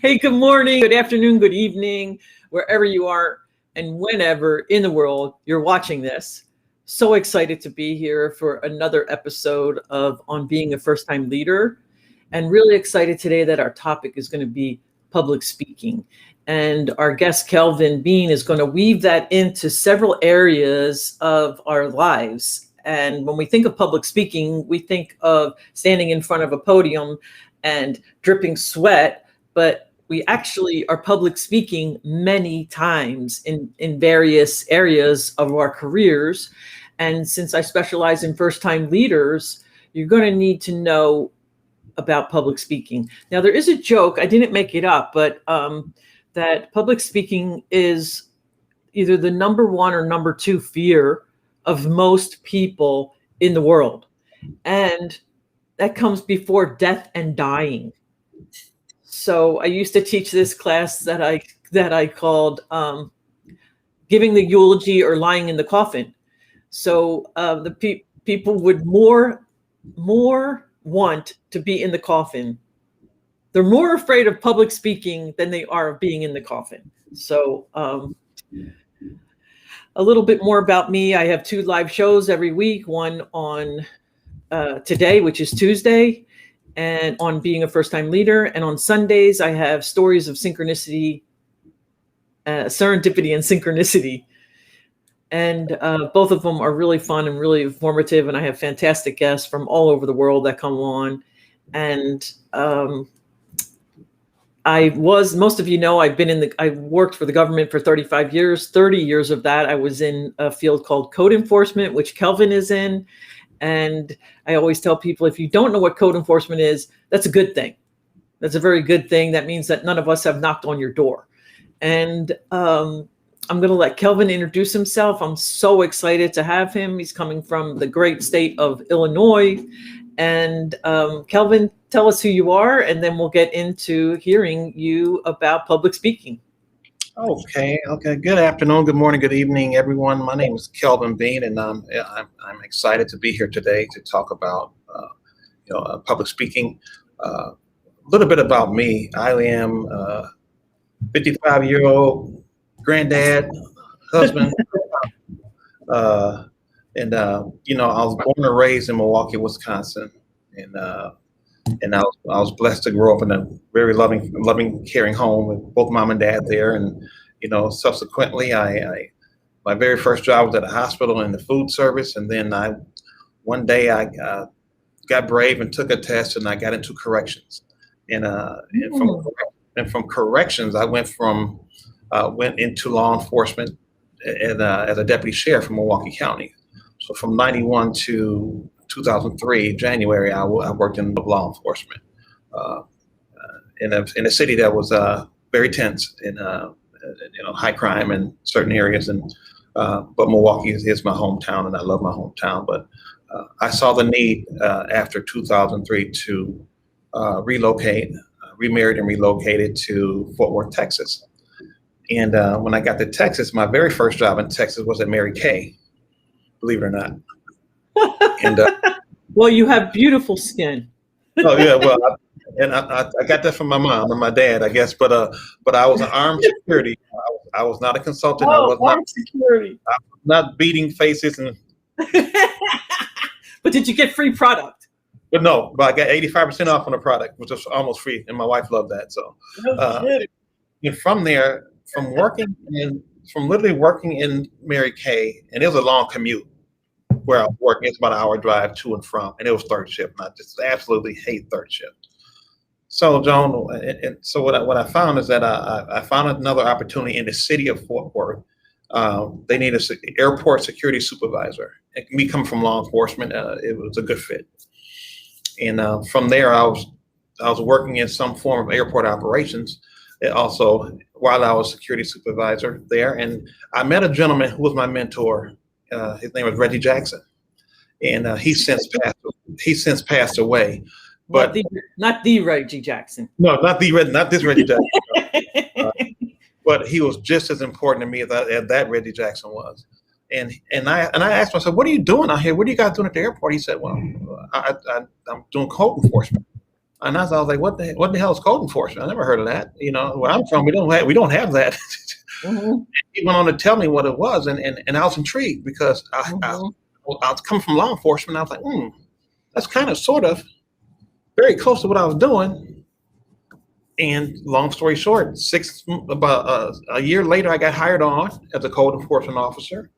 Hey, good morning, good afternoon, good evening, wherever you are and whenever in the world you're watching this. So excited to be here for another episode of On Being a First Time Leader. And really excited today that our topic is going to be public speaking. And our guest, Kelvin Beene, is going to weave that into several areas of our lives. And when we think of public speaking, we think of standing in front of a podium and dripping sweat, but we actually are public speaking many times in various areas of our careers. And since I specialize in first-time leaders, you're going to need to know about public speaking. Now, there is a joke, I didn't make it up, but that public speaking is either the number one or number two fear of most people in the world. And that comes before death and dying. So I used to teach this class that I called giving the eulogy or lying in the coffin. So the people would more want to be in the coffin. They're more afraid of public speaking than they are of being in the coffin. So a little bit more about me. I have 2 live shows every week, one on today, which is Tuesday, and on being a first-time leader. And on Sundays, I have stories of synchronicity, serendipity and synchronicity. And both of them are really fun and really informative. And I have fantastic guests from all over the world that come on. And most of you know, I worked for the government for 35 years. 30 years of that, I was in a field called code enforcement, which Kelvin is in. And I always tell people, if you don't know what code enforcement is, that's a good thing. That's a very good thing. That means that none of us have knocked on your door. And I'm going to let Kelvin introduce himself. I'm so excited to have him. He's coming from the great state of Illinois. And Kelvin, tell us who you are, and then we'll get into hearing you about public speaking. Okay. Good afternoon, good morning, good evening, everyone. My name is Kelvin Beene, and I'm excited to be here today to talk about public speaking. A little bit about me. I am a 55-year-old granddad, husband, and I was born and raised in Milwaukee, Wisconsin, and I was blessed to grow up in a very loving, caring home with both mom and dad there. And, subsequently, my very first job was at a hospital in the food service. And then one day I got brave and took a test, and I got into corrections. And from corrections, I went into law enforcement as a deputy sheriff in Milwaukee County. So from 91 to 2003, January, I worked in law enforcement in a city that was very tense and high crime in certain areas. But Milwaukee is my hometown, and I love my hometown. But I saw the need after 2003 to remarried and relocated to Fort Worth, Texas. And when I got to Texas, my very first job in Texas was at Mary Kay, believe it or not. And well, you have beautiful skin. Oh yeah, well, I got that from my mom and my dad, I guess. But I was an armed security. I was not a consultant. Oh, I was armed security. I was not beating faces and. But did you get free product? But no, I got 85% off on the product, which was almost free, and my wife loved that. So, and from there, from literally working in Mary Kay, and it was a long commute. Where I was working, it's about an hour drive to and from, and it was third shift. And I just absolutely hate third shift. So, Joan, and so what I found is that I found another opportunity in the city of Fort Worth. They need an airport security supervisor. And me coming from law enforcement, it was a good fit. And from there, I was working in some form of airport operations. Also, while I was security supervisor there, and I met a gentleman who was my mentor. His name was Reggie Jackson, and he's since passed away. But not the Reggie Jackson. No, not this Reggie Jackson. But he was just as important to me as that Reggie Jackson was. And I asked myself, what are you doing out here? What are you guys doing at the airport? He said, well, I'm doing code enforcement. And I was like, what the hell is code enforcement? I never heard of that. You know, where I'm from, we don't have that. Mm-hmm. He went on to tell me what it was, and I was intrigued because I was coming from law enforcement. I was like, that's kind of sort of very close to what I was doing. And long story short, about a year later, I got hired on as a code enforcement officer,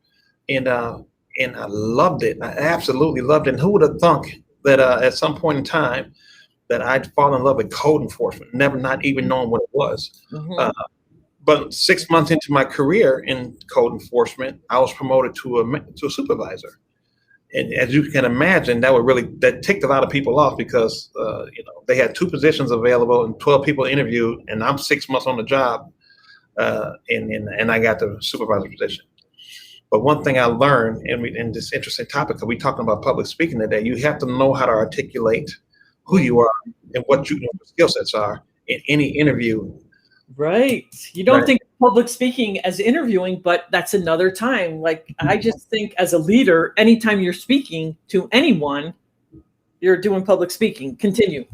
and I loved it. I absolutely loved it. And who would have thunk that at some point in time that I'd fall in love with code enforcement, never not even knowing what it was. Mm-hmm. But 6 months into my career in code enforcement, I was promoted to a supervisor. And as you can imagine, that ticked a lot of people off because they had 2 positions available and 12 people interviewed, and I'm 6 months on the job, and I got the supervisor position. But one thing I learned in this interesting topic, because we're talking about public speaking today, you have to know how to articulate who you are and what your skill sets are in any interview. Right. You don't think public speaking as interviewing, but that's another time. Like, I just think as a leader, anytime you're speaking to anyone, you're doing public speaking. Continue.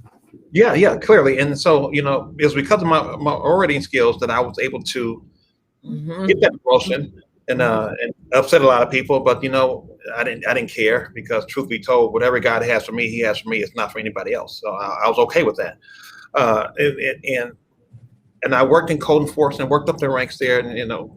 Yeah, clearly. And so, it was because of my orating skills that I was able to get that promotion and upset a lot of people. But, I didn't care because truth be told, whatever God has for me, he has for me. It's not for anybody else. So I was okay with that. And I worked in code enforcement, worked up the ranks there, and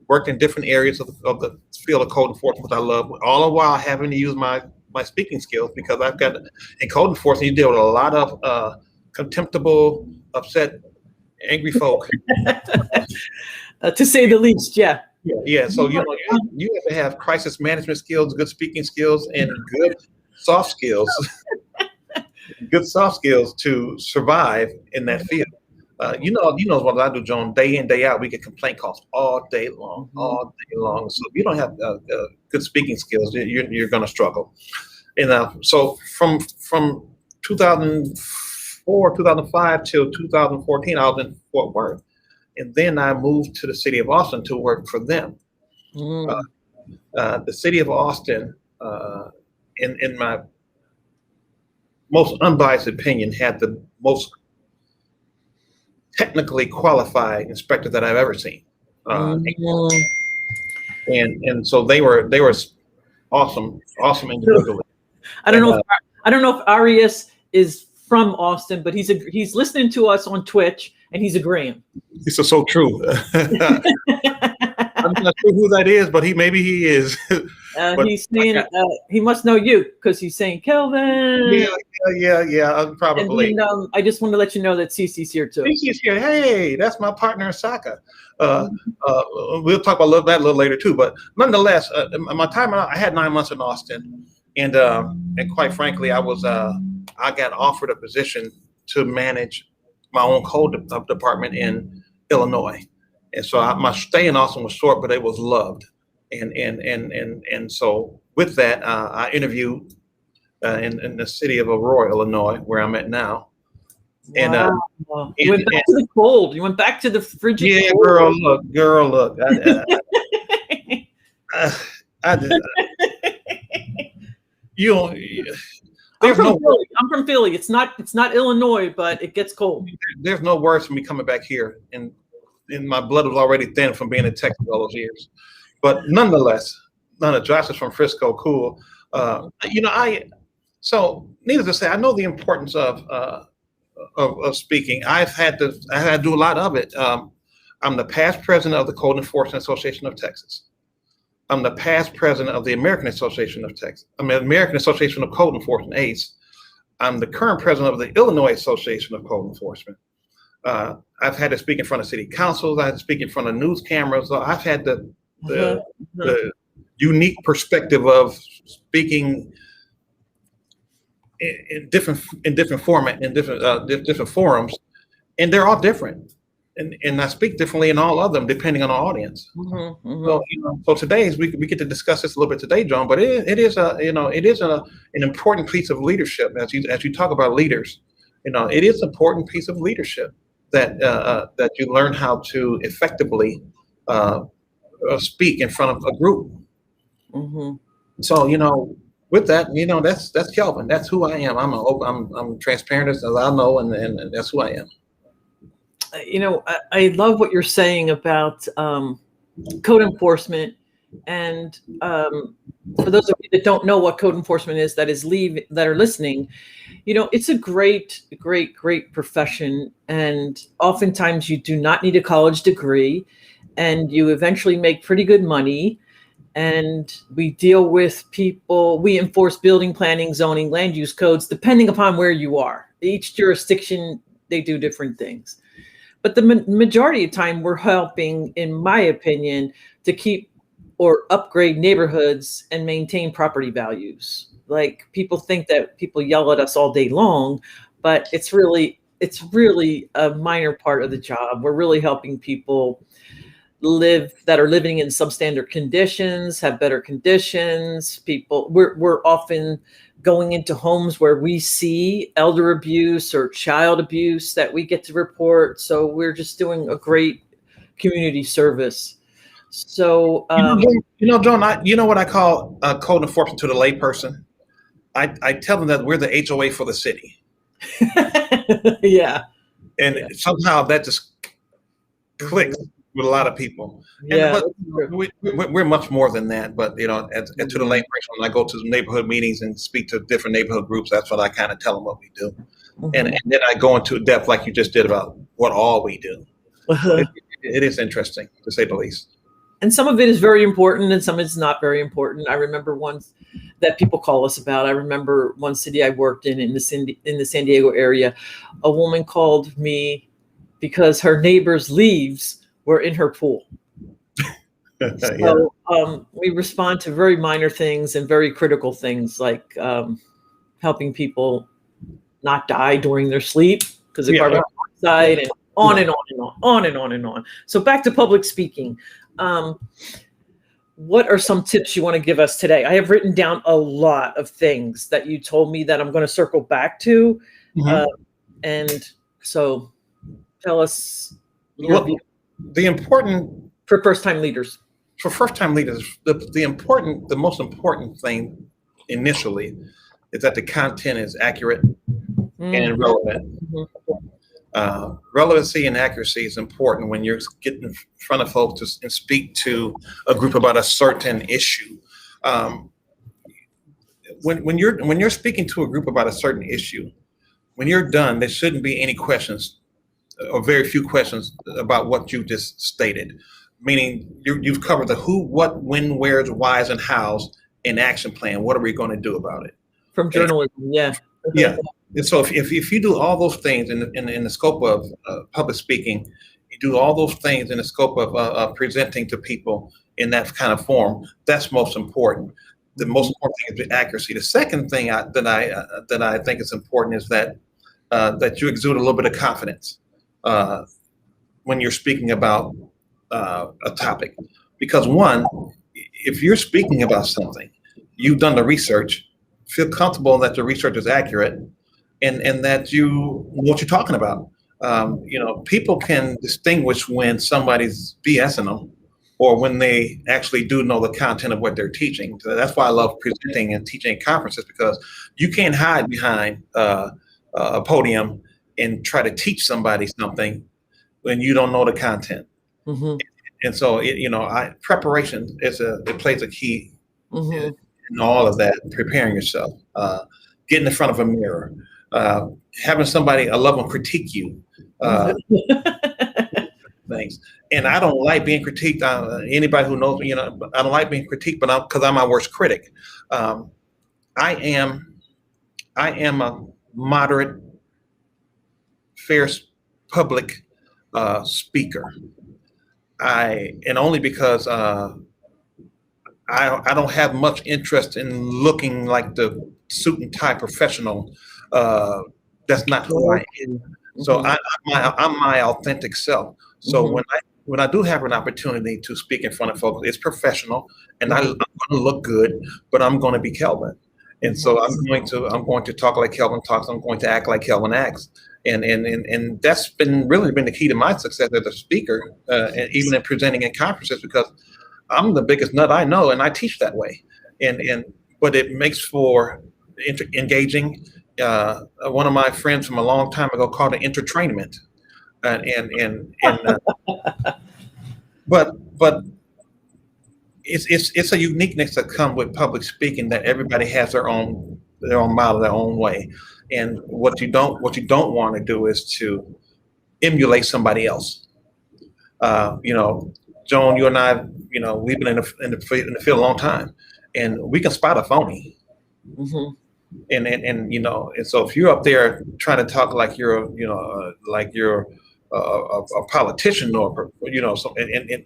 worked in different areas of the field of code enforcement, which I love. All the while having to use my speaking skills because I've got in code enforcement, you deal with a lot of contemptible, upset, angry folk. To say the least, yeah. Yeah. So you have to have crisis management skills, good speaking skills, and good soft skills. Good soft skills to survive in that field. You know what I do, Joan. Day in, day out, we get complaint calls all day long. So if you don't have good speaking skills, you're going to struggle. And so from 2004, 2005 till 2014, I was in Fort Worth, and then I moved to the city of Austin to work for them. The city of Austin, in my most unbiased opinion, had the most technically qualified inspector that I've ever seen. And so they were awesome individually. I don't know if Arias is from Austin, but he's listening to us on Twitch and he's agreeing. This is so true. I'm not sure who that is, but maybe he is. He's saying he must know you because he's saying Kelvin. Yeah, probably. And then, I just want to let you know that Cece's here too. Cece's here. Hey, that's my partner in soccer. We'll talk about that a little later too. But nonetheless, my time I had 9 months in Austin, and quite frankly, I got offered a position to manage my own code department in Illinois. And so my stay in Austin was short, but it was loved. And so with that, I interviewed in the city of Aurora, Illinois, where I'm at now. And you went back to the cold. You went back to the frigid. Yeah, cold. girl, look. I'm from Philly. It's not Illinois, but it gets cold. There's no worse for me coming back here, and my blood was already thin from being in Texas all those years. But nonetheless, Josh is from Frisco, cool. So needless to say, I know the importance of speaking. I had to do a lot of it. I'm the past president of the Code Enforcement Association of Texas. I'm the past president of the American Association of Texas. I'm the American Association of Code Enforcement, ACE. I'm the current president of the Illinois Association of Code Enforcement. I've had to speak in front of city councils. I had to speak in front of news cameras. So I've had the unique perspective of speaking in different format, in different forums, and they're all different. And I speak differently in all of them depending on the audience. So today we get to discuss this a little bit today, John. But it is an important piece of leadership as you talk about leaders. It is an important piece of leadership that you learn how to effectively speak in front of a group. So with that, that's Kelvin. That's who I am. I'm transparent as I know, and that's who I am. I love what you're saying about code enforcement. And for those of you that don't know what code enforcement is, that are listening, it's a great, great, great profession. And oftentimes you do not need a college degree, and you eventually make pretty good money. And we deal with people, we enforce building, planning, zoning, land use codes, depending upon where you are. Each jurisdiction, they do different things. But the majority of time, we're helping, in my opinion, to keep or upgrade neighborhoods and maintain property values. Like, people think that people yell at us all day long, but it's really a minor part of the job. We're really helping people that are living in substandard conditions, have better conditions. We're often going into homes where we see elder abuse or child abuse that we get to report. So we're just doing a great community service. So, John, you know what I call code enforcement to the layperson? I tell them that we're the HOA for the city. Yeah. And somehow that just clicks with a lot of people. Yeah. We're much more than that. But, to the layperson, when I go to neighborhood meetings and speak to different neighborhood groups, that's what I kind of tell them what we do. Mm-hmm. And then I go into depth like you just did about what all we do. It is interesting, to say the least. And some of it is very important, and some is not very important. I remember ones that people call us about. I remember one city I worked in the San Diego area. A woman called me because her neighbor's leaves were in her pool. So we respond to very minor things and very critical things, like helping people not die during their sleep because of carbon dioxide, and on and on and on and on and on. So back to public speaking. What are some tips you want to give us today? I have written down a lot of things that you told me that I'm going to circle back to. Mm-hmm. And so tell us your view. For first-time leaders. For first-time leaders, the most important thing initially is that the content is accurate and relevant. Mm-hmm. Relevancy and accuracy is important when you're getting in front of folks and speak to a group about a certain issue. When you're speaking to a group about a certain issue, when you're done, there shouldn't be any questions, or very few questions, about what you just stated. Meaning you've covered the who, what, when, where's, why's, and how's in action plan. What are we going to do about it? From journalism, yeah. And so if you do all those things in the scope of public speaking, you do all those things in the scope of presenting to people in that kind of form, that's most important. The most important thing is the accuracy. The second thing that I think is important is that you exude a little bit of confidence when you're speaking about a topic. Because one, if you're speaking about something, you've done the research, feel comfortable that the research is accurate, and that you know what you're talking about. People can distinguish when somebody's BSing them or when they actually do know the content of what they're teaching. So that's why I love presenting and teaching at conferences, because you can't hide behind a podium and try to teach somebody something when you don't know the content. Mm-hmm. And so, preparation plays a key in all of that. Preparing yourself, getting in front of a mirror, having a loved one critique you, things. And I don't like being critiqued. Anybody who knows me, I don't like being critiqued, but because I'm my worst critic. I am a moderate, fair public speaker. And only because I don't have much interest in looking like the suit and tie professional. That's not who I am. So I'm my authentic self. So when I do have an opportunity to speak in front of folks, it's professional, and I'm going to look good, but I'm going to be Kelvin. And so I'm going to talk like Kelvin talks. I'm going to act like Kelvin acts. And that's really been the key to my success as a speaker, and even in presenting at conferences, because I'm the biggest nut I know, and I teach that way. And but it makes for engaging. One of my friends from a long time ago called it entertainment, and but it's a uniqueness that comes with public speaking, that everybody has their own model, their own way. And what you don't want to do is to emulate somebody else. Joan, you and I, we've been in the field a long time, and we can spot a phony. Mm-hmm. And so if you're up there trying to talk like you're a politician, or and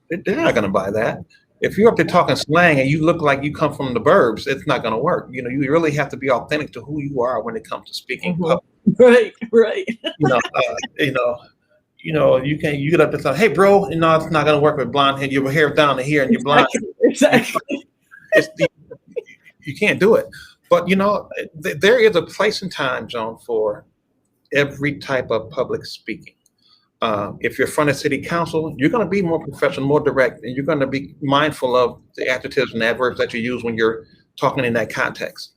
they're not going to buy that. If you're up there talking slang and you look like you come from the burbs, it's not going to work. You really have to be authentic to who you are when it comes to speaking. Mm-hmm. Right. You get up and say, "Hey, bro," no, it's not going to work with blonde hair. Your hair down to here and you're blonde. Exactly. You can't do it. But there is a place and time, Joan, for every type of public speaking. If you're in front of city council, you're going to be more professional, more direct, and you're going to be mindful of the adjectives and adverbs that you use when you're talking in that context.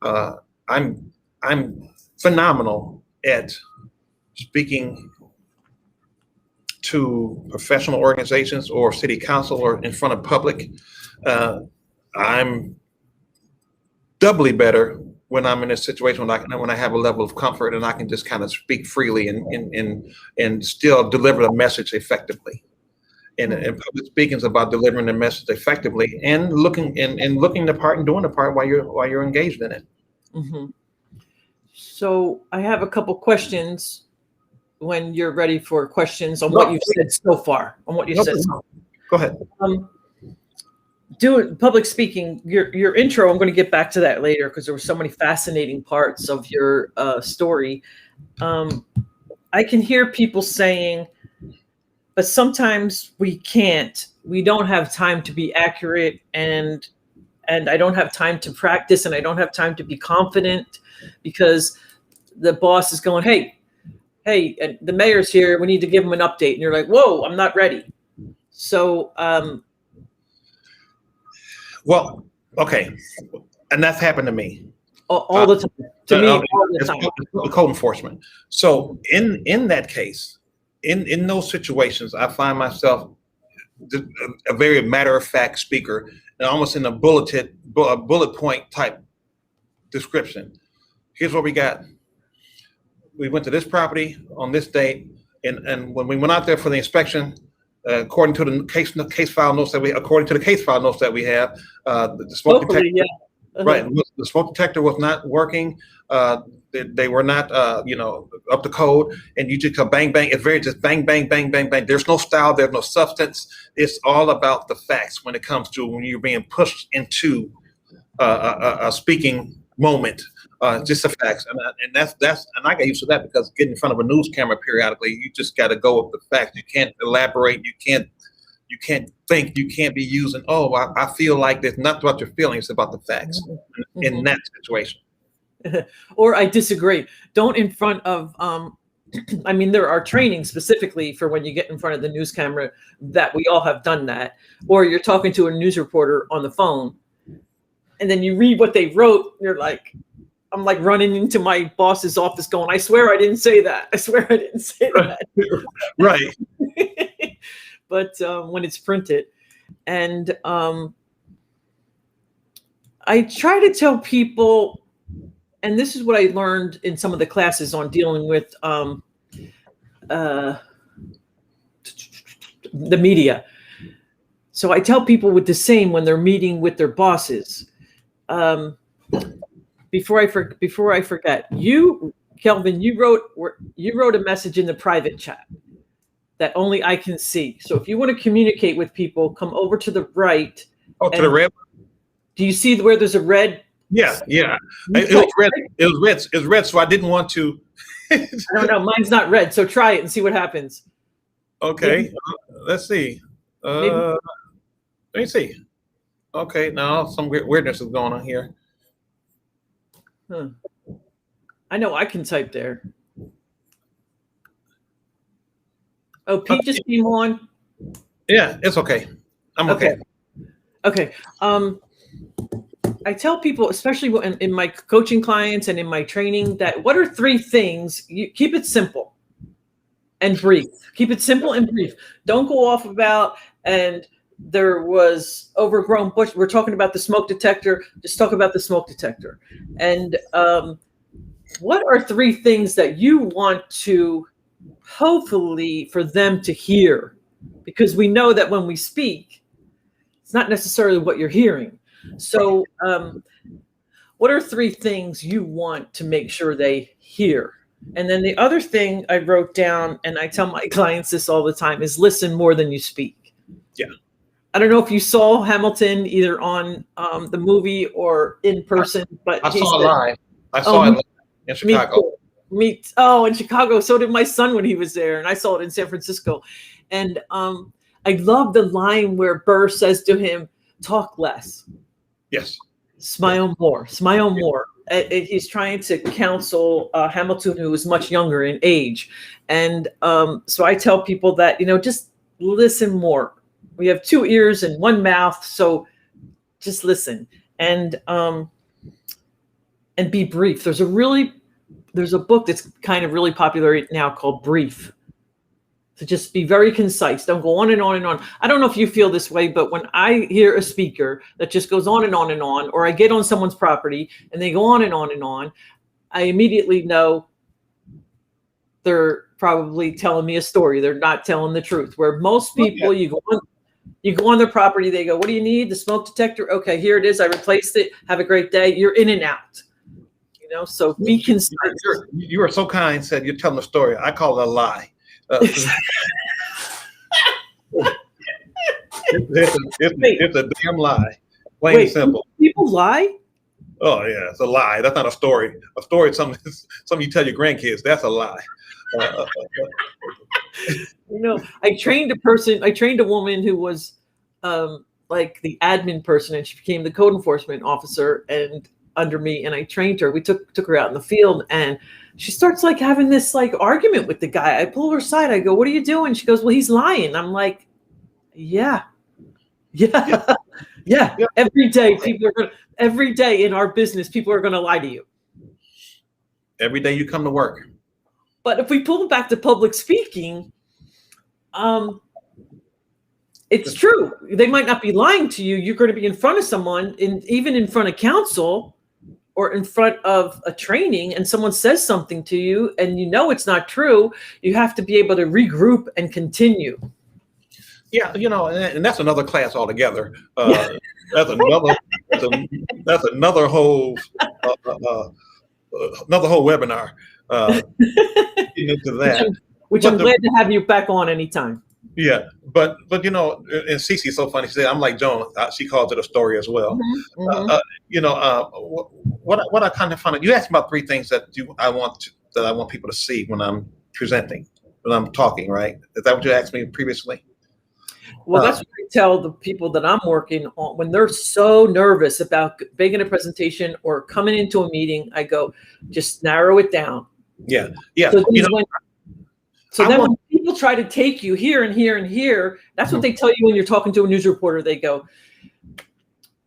I'm phenomenal at speaking to professional organizations or city council or in front of public. I'm doubly better when I'm in a situation when I have a level of comfort and I can just kind of speak freely and still deliver the message effectively. And public speaking is about delivering the message effectively and looking the part and doing the part while you're engaged in it. Mm-hmm. So I have a couple questions when you're ready for questions on what you've said so far. Go ahead. Doing public speaking, your intro, I'm going to get back to that later because there were so many fascinating parts of your story. I can hear people saying, but sometimes we don't have time to be accurate, and I don't have time to practice, and I don't have time to be confident because the boss is going, hey, the mayor's here, we need to give him an update. And you're like, whoa, I'm not ready. So, well, okay, and that's happened to me all the time. To me, all the time. Code enforcement. So in that case, in those situations, I find myself a very matter of fact speaker, and almost in a bullet point type description. Here's what we got. We went to this property on this date, and when we went out there for the inspection, according to the case file notes that we have, the smoke detector, right? The smoke detector was not working. They were not, up to code. And you just go bang bang. It's very just bang bang bang bang bang. There's no style. There's no substance. It's all about the facts when it comes to when you're being pushed into a speaking moment. Just the facts, and I got used to that because getting in front of a news camera periodically, you just got to go with the facts. You can't elaborate. You can't think. You can't be using. Oh, I feel like this. Not about your feelings. It's about the facts in that situation. Or I disagree. Don't in front of. I mean, there are trainings specifically for when you get in front of the news camera that we all have done that. Or you're talking to a news reporter on the phone, and then you read what they wrote. And you're like. I'm like running into my boss's office going, I swear I didn't say that. I swear I didn't say that. Right. But when it's printed. And I try to tell people, and this is what I learned in some of the classes on dealing with the media. So I tell people with the same when they're meeting with their bosses. Before I forget, Kelvin, you wrote a message in the private chat that only I can see. So if you want to communicate with people, come over to the right. Oh, to the red. Do you see where there's a red? Yeah. It was red. It was red. So I didn't want to. I don't know. Mine's not red. So try it and see what happens. Okay. Let's see. Let me see. Okay. Now some weirdness is going on here. I know I can type there. Oh, Pete just came on. Yeah, it's okay. I'm okay. Okay. I tell people, especially in my coaching clients and in my training, that what are 3 things? You keep it simple and brief. Keep it simple and brief. Don't go off about, and there was overgrown bush. We're talking about the smoke detector. Just talk about the smoke detector. And what are 3 things that you want to, hopefully, for them to hear? Because we know that when we speak, it's not necessarily what you're hearing. So what are 3 things you want to make sure they hear? And then the other thing I wrote down, and I tell my clients this all the time, is listen more than you speak. Yeah. I don't know if you saw Hamilton either on the movie or in person, but I saw it live. I saw it in Chicago. In Chicago. So did my son when he was there, and I saw it in San Francisco. And I love the line where Burr says to him, "Talk less." Yes. Smile more. Smile more. He's trying to counsel Hamilton, who is much younger in age. And so I tell people that, just listen more. We have 2 ears and 1 mouth, so just listen and be brief. There's a book that's kind of really popular right now called Brief. To just be very concise. Don't go on and on and on. I don't know if you feel this way, but when I hear a speaker that just goes on and on and on, or I get on someone's property and they go on and on and on, I immediately know they're probably telling me a story. They're not telling the truth. Where most people, you go on their property, they go, "What do you need? The smoke detector? Okay, here it is. I replaced it. Have a great day." You're in and out. So be concise. You were so kind. Said you're telling a story. I call it a lie. It's a damn lie. Plain and simple. People lie? Oh yeah, it's a lie. That's not a story. A story is something you tell your grandkids. That's a lie. I trained a woman who was like the admin person, and she became the code enforcement officer and under me, and I trained her. We took her out in the field, and she starts like having this like argument with the guy. I pull her aside. I go, "What are you doing?" She goes, "Well, he's lying." I'm like, yeah. Every day in our business, people are gonna lie to you. Every day you come to work. But if we pull it back to public speaking, it's true. They might not be lying to you. You're going to be in front of someone, even in front of counsel or in front of a training, and someone says something to you and it's not true. You have to be able to regroup and continue. Yeah, and that's another class altogether. That's another whole webinar into that. Which I'm glad to have you back on anytime. Yeah, but and Cece's so funny. She said, "I'm like Joan." She calls it a story as well. What I kind of found out. You asked about 3 things that I want people to see when I'm presenting, when I'm talking. Right? Is that what you asked me previously? Well, that's what I tell the people that I'm working on when they're so nervous about making a presentation or coming into a meeting. I go, just narrow it down. Yeah. So then when people try to take you here and here and here, that's what they tell you when you're talking to a news reporter. They go,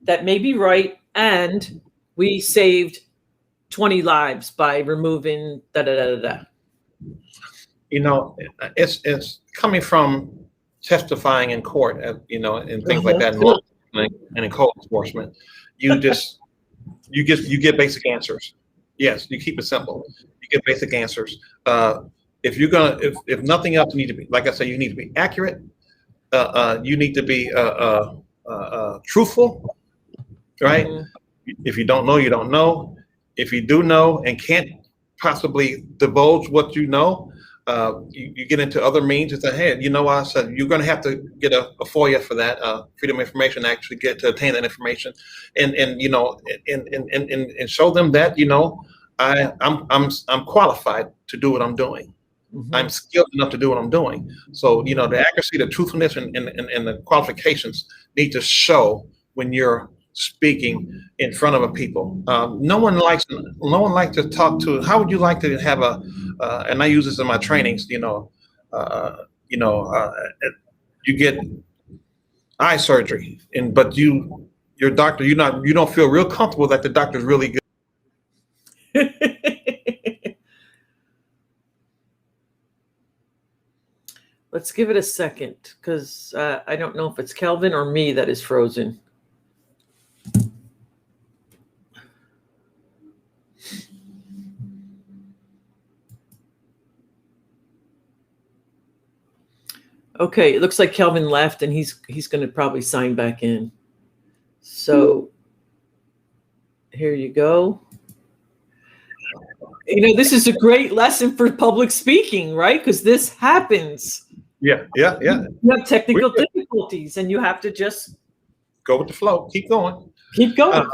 "That may be right, and we saved 20 lives by removing da da da da da." It's coming from testifying in court, and things like that, and in code enforcement. You get basic answers. Yes, you keep it simple. You get basic answers. If nothing else, you need to be, like I said, you need to be accurate. You need to be truthful, right? If you don't know, you don't know. If you do know and can't possibly divulge what you know, you get into other means and say, "Hey, I said you're going to have to get a FOIA for that, Freedom of Information Act, to get to obtain that information, and show them that I'm qualified to do what I'm doing. I'm skilled enough to do what I'm doing." So the accuracy, the truthfulness, and the qualifications need to show when you're speaking in front of a people. No one likes to talk to. How would you like to have and I use this in my trainings. You get eye surgery, but you your doctor, you don't feel real comfortable that the doctor's really good. Let's give it a second, because I don't know if it's Kelvin or me that is frozen. Okay, it looks like Kelvin left, and he's going to probably sign back in. So here you go. You know, this is a great lesson for public speaking, right? Because this happens. Yeah. You have technical difficulties, and you have to just go with the flow. Keep going. Keep going.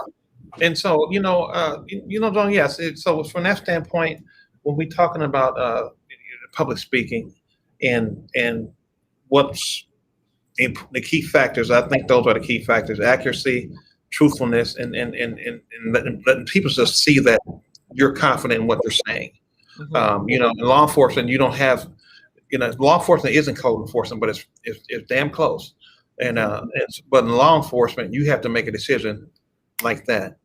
And so, John, yes. So from that standpoint, when we're talking about public speaking and what's the key factors, I think those are the key factors: accuracy, truthfulness, and letting people just see that you're confident in what you're saying. Mm-hmm. In law enforcement, you don't have, law enforcement isn't code enforcement, but it's damn close. But in law enforcement, you have to make a decision like that.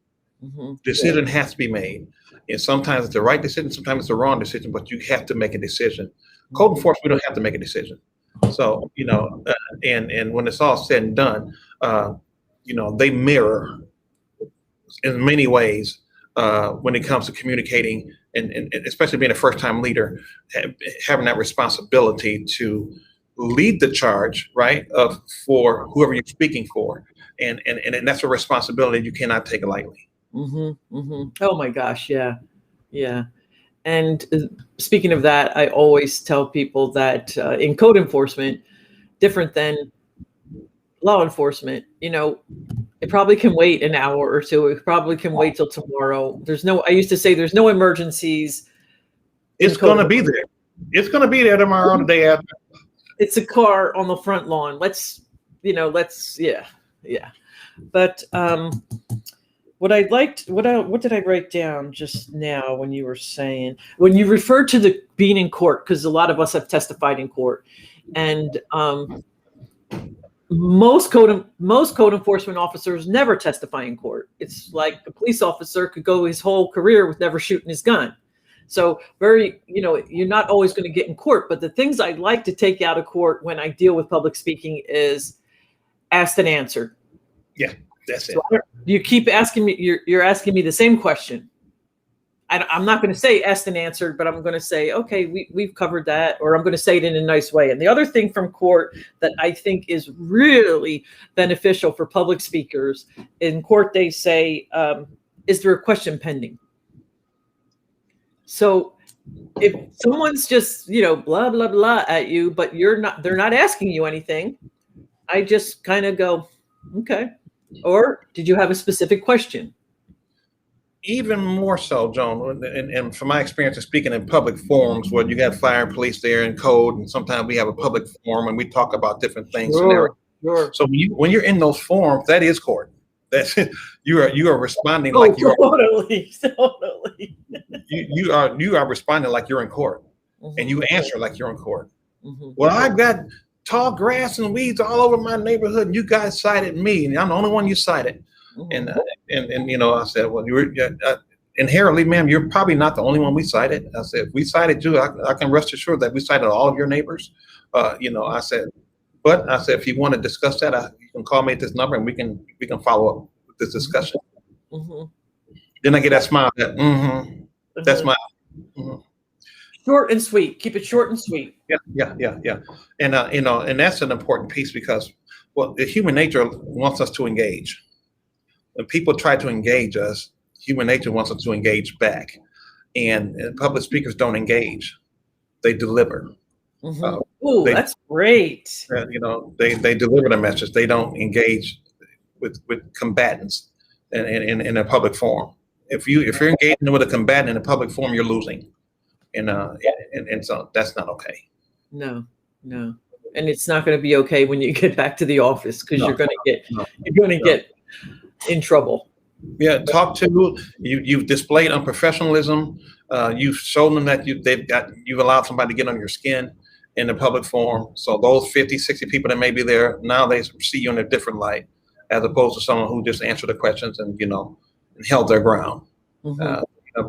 Mm-hmm. Decision has to be made. And sometimes it's the right decision, sometimes it's the wrong decision, but you have to make a decision. Code enforcement, we don't have to make a decision. So, and when it's all said and done, they mirror in many ways when it comes to communicating and especially being a first-time leader, having that responsibility to lead the charge, right, for whoever you're speaking for. And that's a responsibility you cannot take lightly. Mm-hmm, mm-hmm. Oh my gosh, yeah. And speaking of that, I always tell people that in code enforcement, different than law enforcement, it probably can wait an hour or two. It probably can wait till tomorrow. I used to say there's no emergencies. It's going to be there. It's going to be there tomorrow, the day after. It's a car on the front lawn. Yeah. But what did I write down just now when you were saying, when you referred to being in court, because a lot of us have testified in court, and most code enforcement officers never testify in court. It's like a police officer could go his whole career with never shooting his gun. So you're not always going to get in court. But the things I like to take out of court when I deal with public speaking is asked and answered. Yeah, that's it. So you keep asking me, you're asking me the same question. I'm not going to say asked and answered, but I'm going to say, okay, we've covered that, or I'm going to say it in a nice way. And the other thing from court that I think is really beneficial for public speakers, in court they say, is there a question pending? So if someone's just, blah, blah, blah at you, but they're not asking you anything, I just kind of go, okay. Or did you have a specific question? Even more so, Joan, and from my experience of speaking in public forums where you got fire and police there and code, and sometimes we have a public forum and we talk about different things. Sure. So when you're in those forums, that is court. That's you are responding like you're totally. You are responding like you're in court, mm-hmm. and you answer like you're in court. Mm-hmm. Well, I've got tall grass and weeds all over my neighborhood, and you guys cited me, and I'm the only one you cited. Mm-hmm. And I said, well, inherently, ma'am, you're probably not the only one we cited. I said, if we cited you, I can rest assured that we cited all of your neighbors. I said, if you want to discuss that, you can call me at this number and we can follow up with this discussion. Mm-hmm. Then I get that smile. That smile. Mm-hmm. Short and sweet. Keep it short and sweet. Yeah. And and that's an important piece because, the human nature wants us to engage. When people try to engage us, human nature wants us to engage back. And public speakers don't engage; they deliver. Mm-hmm. That's great. They deliver the message. They don't engage with combatants in a public forum. If you're engaging with a combatant in a public forum, you're losing. And so that's not okay. No. And it's not going to be okay when you get back to the office, because you're going to get in trouble. Yeah, talk to you've displayed unprofessionalism. You've shown them that you've allowed somebody to get on your skin in the public forum. So those 50, 60 people that may be there now, they see you in a different light. as opposed to someone who just answered the questions and and held their ground.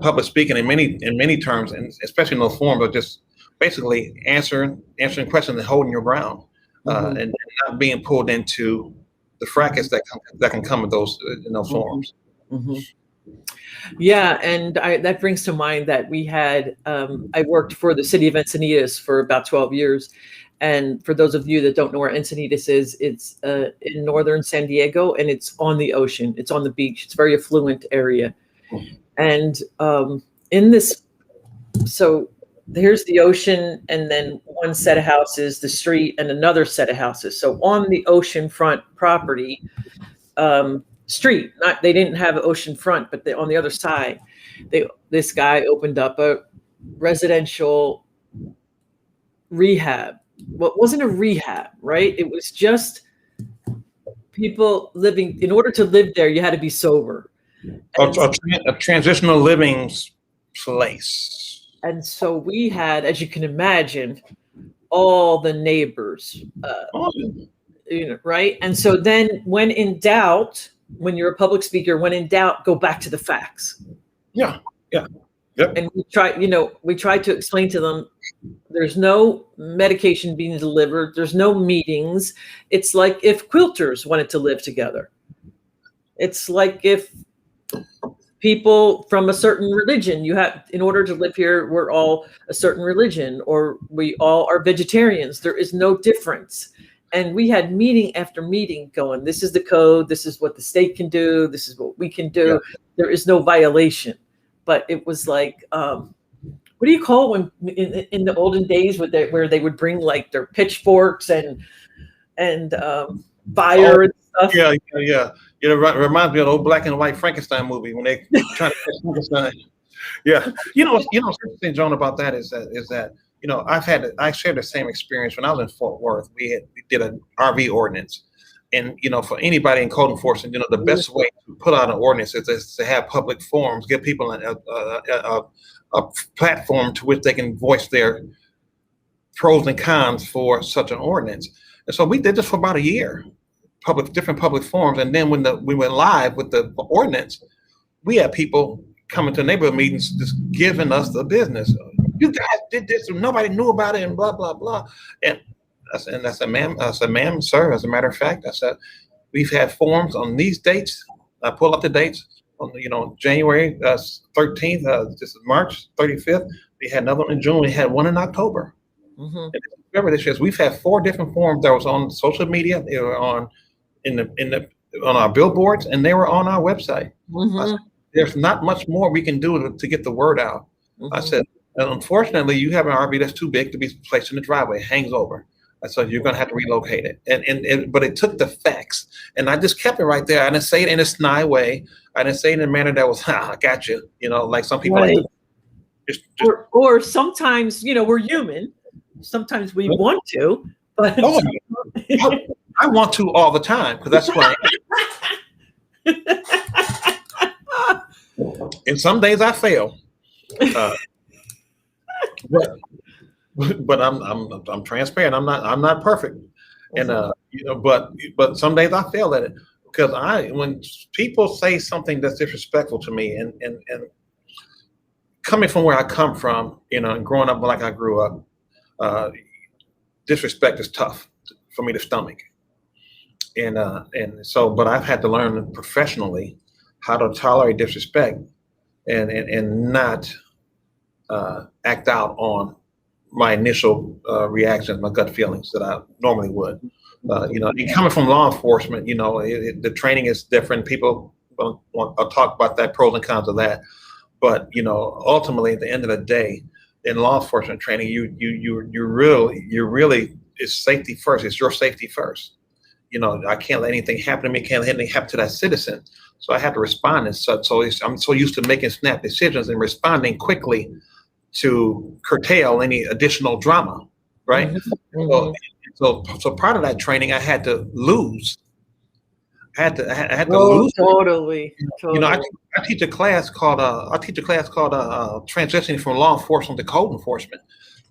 Public speaking in many terms, and especially in those forums, are just basically answering questions and holding your ground, and not being pulled into the fracas that can come with those in those forums. Yeah, and that brings to mind that we had, I worked for the city of Encinitas for about 12 years. And for those of you that don't know where Encinitas is, it's in northern San Diego, and it's on the ocean. It's on the beach. It's a very affluent area. And in this, so there's the ocean, and then one set of houses, the street, and another set of houses. So on the oceanfront property, street, they didn't have ocean front, but on the other side, this guy opened up a residential rehab. Well, it wasn't a rehab, right? It was just people living. In order to live there, you had to be sober. A transitional living place. And so we had, as you can imagine, all the neighbors, right? And so then when in doubt, when you're a public speaker, when in doubt, go back to the facts. Yeah. Yep. And we tried to explain to them, there's no medication being delivered. There's no meetings. It's like if quilters wanted to live together. It's like if people from a certain religion, in order to live here, we're all a certain religion, or we all are vegetarians. There is no difference. And we had meeting after meeting going, this is the code. This is what the state can do. This is what we can do. Yeah. There is no violation. But it was like, what do you call when in the olden days where they would bring like their pitchforks and fire and stuff? Yeah. It reminds me of the old black and white Frankenstein movie when they trying to catch Frankenstein. Yeah. What's interesting, Joan, about that is that I shared the same experience when I was in Fort Worth. We did an RV ordinance. And, for anybody in code enforcement, the best way to put out an ordinance is to have public forums, give people a platform to which they can voice their pros and cons for such an ordinance. And so we did this for about a year, different public forums. And then when we went live with the ordinance, we had people coming to neighborhood meetings just giving us the business. You guys did this, and nobody knew about it, and blah, blah, blah. And I said, ma'am, sir, as a matter of fact, I said, we've had forums on these dates. I pull up the dates on, January 13th, this is March 35th. We had another one in June. We had one in October. And remember this year, we've had 4 different forums that was on social media. They were on our billboards, and they were on our website. I said, there's not much more we can do to get the word out. I said, and unfortunately, you have an RV that's too big to be placed in the driveway, it hangs over. So you're going to have to relocate it. But it took the facts. And I just kept it right there. I didn't say it in a snide way. I didn't say it in a manner that was, I got you. Like some people right. like just or sometimes, we're human. Sometimes we want to. But I want to all the time because that's why. And some days I fail. But I'm transparent. I'm not perfect, and but some days I fail at it because when people say something that's disrespectful to me, and coming from where I come from, and growing up like I grew up, disrespect is tough for me to stomach, and so but I've had to learn professionally how to tolerate disrespect and not act out on my initial reactions, my gut feelings that I normally would. Coming from law enforcement, the training is different. People want to talk about that, pros and cons of that. But ultimately, at the end of the day, in law enforcement training, you really it's safety first. It's your safety first. I can't let anything happen to me. Can't let anything happen to that citizen. So I have to respond as such. So I'm so used to making snap decisions and responding quickly to curtail any additional drama, right? So part of that training I had to lose. I had to lose. Totally. I teach a class called transitioning from law enforcement to code enforcement.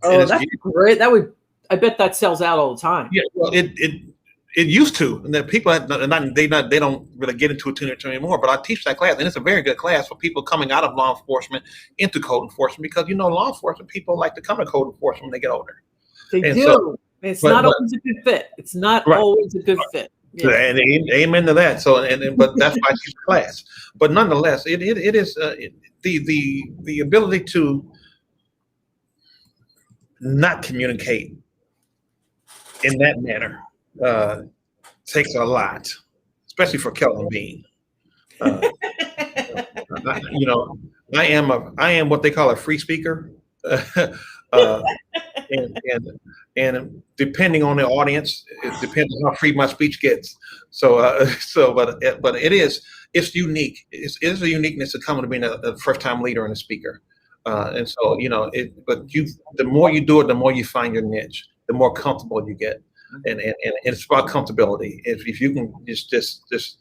Oh, that's great. I bet that sells out all the time. Yeah, well, It used to, and that people they don't really get into it anymore. But I teach that class, and it's a very good class for people coming out of law enforcement into code enforcement, because law enforcement people like to come to code enforcement when they get older. They and do. So, it's not always a good fit. It's not always a good fit. Yeah. And amen to that. So, but that's why I teach the class. But nonetheless, it is the ability to not communicate in that manner takes a lot, especially for Kelvin Beene. I am what they call a free speaker, and depending on the audience, it depends on how free my speech gets. But it's unique. It is a uniqueness to coming to being a first time leader and a speaker. And so the more you do it, the more you find your niche, the more comfortable you get. And it's about comfortability. If you can just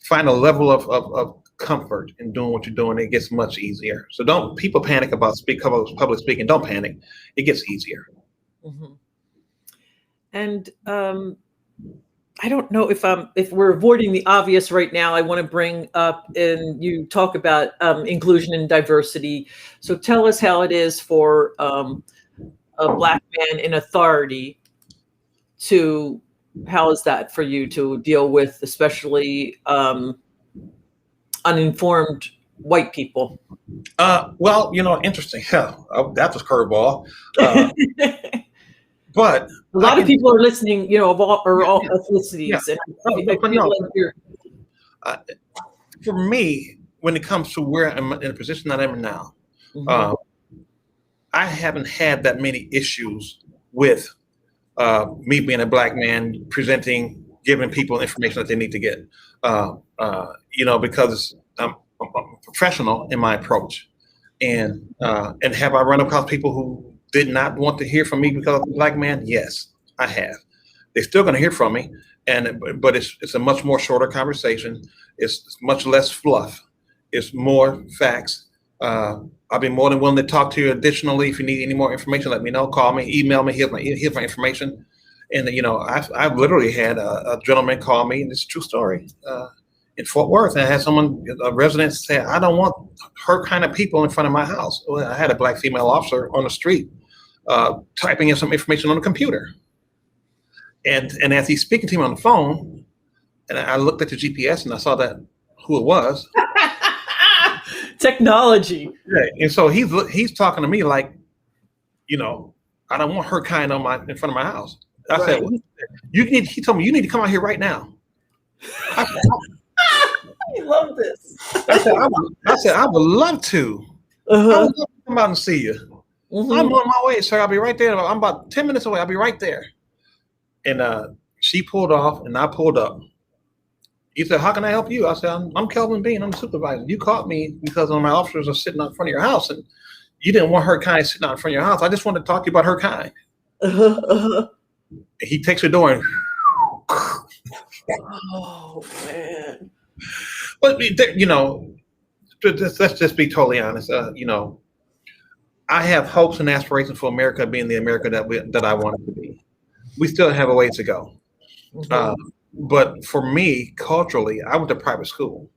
find a level of comfort in doing what you're doing, it gets much easier. So don't people panic about public speaking. Don't panic. It gets easier. Mm-hmm. And I don't know if we're avoiding the obvious right now. I want to bring up, and you talk about inclusion and diversity. So tell us how it is for a Black man in authority how is that for you to deal with, especially uninformed white people? Well, interesting. Hell, that was curveball. But a lot of people are listening, of all ethnicities. And for me, when it comes to where I'm in a position that I'm in now, mm-hmm. I haven't had that many issues with me being a Black man giving people information that they need to get, because I'm professional in my approach, and have I run across people who did not want to hear from me because I'm a Black man? Yes, I have. They're still going to hear from me, but it's a much more shorter conversation. It's much less fluff. It's more facts. I'll be more than willing to talk to you. Additionally, if you need any more information, let me know. Call me, email me. Here's my information. And I've literally had a gentleman call me, and it's a true story. In Fort Worth, and I had a resident say, "I don't want her kind of people in front of my house." Well, I had a Black female officer on the street typing in some information on the computer, and as he's speaking to me on the phone, and I looked at the GPS and I saw that who it was. Technology. Yeah, and so he's talking to me like, I don't want her kind in front of my house. I said, well, he told me, you need to come out here right now. I love this. I said, I would love to. Uh-huh. I would love to come out and see you. Mm-hmm. I'm on my way, sir. I'll be right there. I'm about 10 minutes away. I'll be right there. And she pulled off, and I pulled up. He said, "How can I help you?" I said, I'm Kelvin Beene. I'm the supervisor. You caught me because my officers are sitting out in front of your house, and you didn't want her kind sitting out in front of your house. I just wanted to talk to you about her kind. Uh-huh, uh-huh. He takes the door and oh, man. But, let's just be totally honest. I have hopes and aspirations for America being the America that I want it to be. We still have a ways to go. Mm-hmm. But for me, culturally, I went to private school.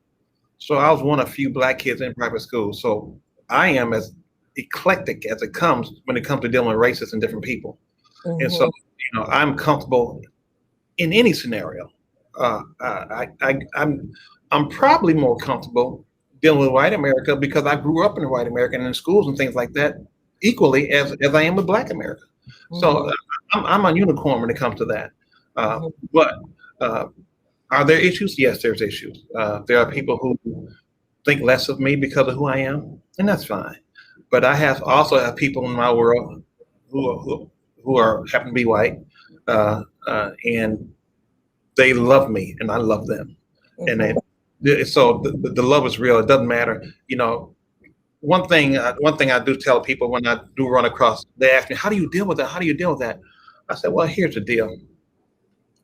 So I was one of a few Black kids in private school. So I am as eclectic as it comes when it comes to dealing with races and different people. Mm-hmm. And so, I'm comfortable in any scenario. I'm probably more comfortable dealing with white America because I grew up in white America and in schools and things like that equally as I am with Black America. Mm-hmm. So I'm a unicorn when it comes to that. But are there issues? Yes, there's issues. There are people who think less of me because of who I am, and that's fine. But I also have people in my world who happen to be white, and they love me, and I love them. Mm-hmm. And so the love is real. It doesn't matter. One thing I do tell people when I do run across, they ask me, "How do you deal with that? How do you deal with that?" I said, "Well, here's the deal."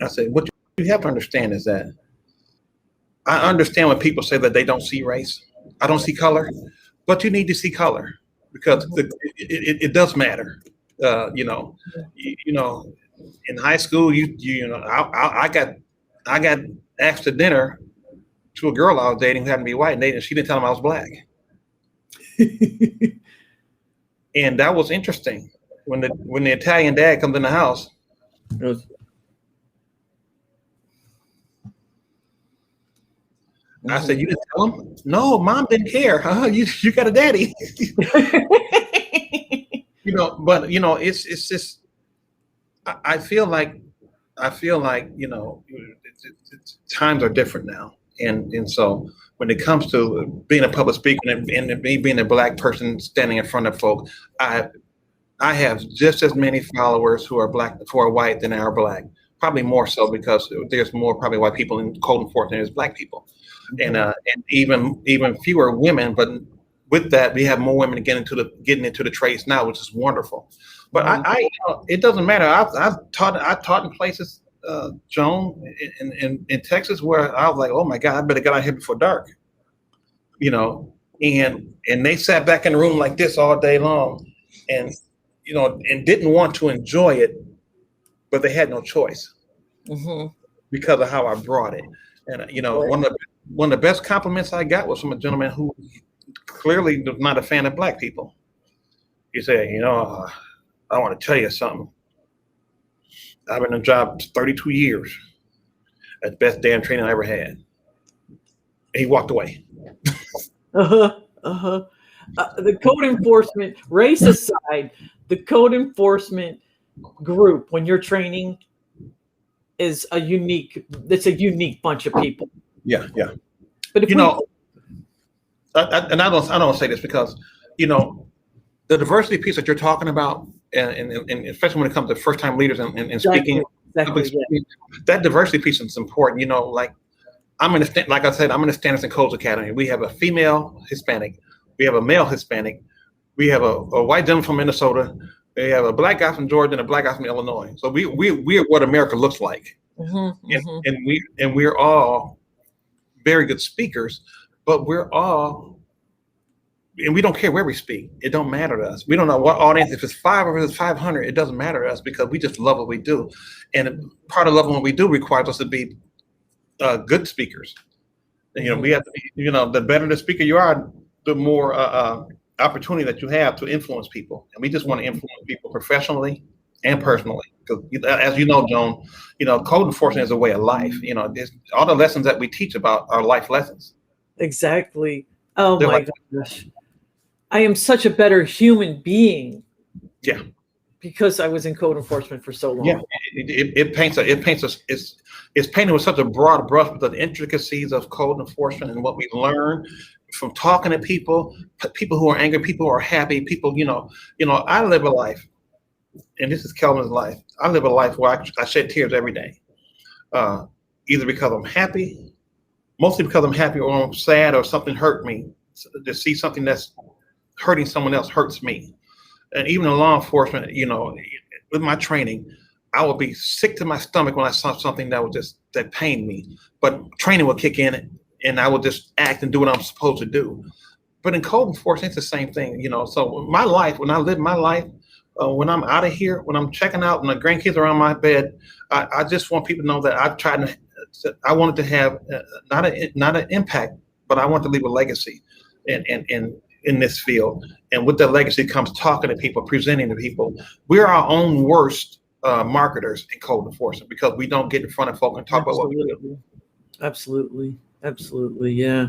I said, "What you have to understand is that I understand when people say that they don't see race. I don't see color, but you need to see color because it does matter. in high school, you know, I got asked to dinner to a girl I was dating who happened to be white, and she didn't tell him I was black, and that was interesting. When the Italian dad comes in the house, I said, "You didn't tell him?" "No, mom didn't care." You got a daddy, you know. But you know, it's just I feel like you know, times are different now, and so when it comes to being a public speaker and me being a black person standing in front of folk, I have just as many followers who are black, who are white, than are black. Probably more so because there's more probably white people in code enforcement than there's black people, and even fewer women. But with that, we have more women getting into the trades now, which is wonderful. But you know, it doesn't matter. I taught in places, Joan, in Texas, where I was like, oh my God, I better get out here before dark. You know, and they sat back in the room like this all day long, and you know, and didn't want to enjoy it, but they had no choice because of how I brought it. And you know, one of the best compliments I got was from a gentleman who clearly was not a fan of black people. He said, you know, I want to tell you something. I've been in a job 32 years. That's the best damn training I ever had. And he walked away. The code enforcement, race aside, the code enforcement group, when you're training, is a unique bunch of people. Yeah. But if you know, I don't say this because, you know, the diversity piece that you're talking about, and especially when it comes to first time leaders and speaking, that diversity piece is important. You know, like like I said, I'm in the Standards and Codes Academy. We have a female Hispanic, we have a male Hispanic, we have a white gentleman from Minnesota, we have a black guy from Georgia, and a black guy from Illinois. So we're what America looks like, and we're all very good speakers, but and we don't care where we speak. It don't matter to us. We don't know what audience, if it's 5 or if it's 500, it doesn't matter to us because we just love what we do. And part of loving what we do requires us to be good speakers. And, you know, we have to be, you know, the better the speaker you are, the more opportunity that you have to influence people. And we just want to influence people professionally and personally. Because as you know, Joan, you know, code enforcement is a way of life. You know, all the lessons that we teach about are life lessons. Exactly. Oh my gosh. I am such a better human being. Yeah. Because I was in code enforcement for so long. Yeah. It paints us. It's painted with such a broad brush with the intricacies of code enforcement and what we learn from talking to people who are angry, people who are happy, people, you know, I live a life, and this is Kelvin's life. I live a life where I shed tears every day. Either because I'm happy, mostly because I'm happy, or I'm sad, or something hurt me. To see something that's hurting someone else hurts me. And even in law enforcement, you know, with my training, I would be sick to my stomach when I saw something that pained me. But training would kick in, and I would just act and do what I'm supposed to do. But in code enforcement, it's the same thing, you know. So my life, when I live my life, when I'm out of here, when I'm checking out, when the grandkids are on my bed, I just want people to know that I wanted to have not an impact, but I want to leave a legacy in this field. And with that legacy comes talking to people, presenting to people. We're our own worst marketers in code enforcement because we don't get in front of folk and talk about what we do. Absolutely, yeah.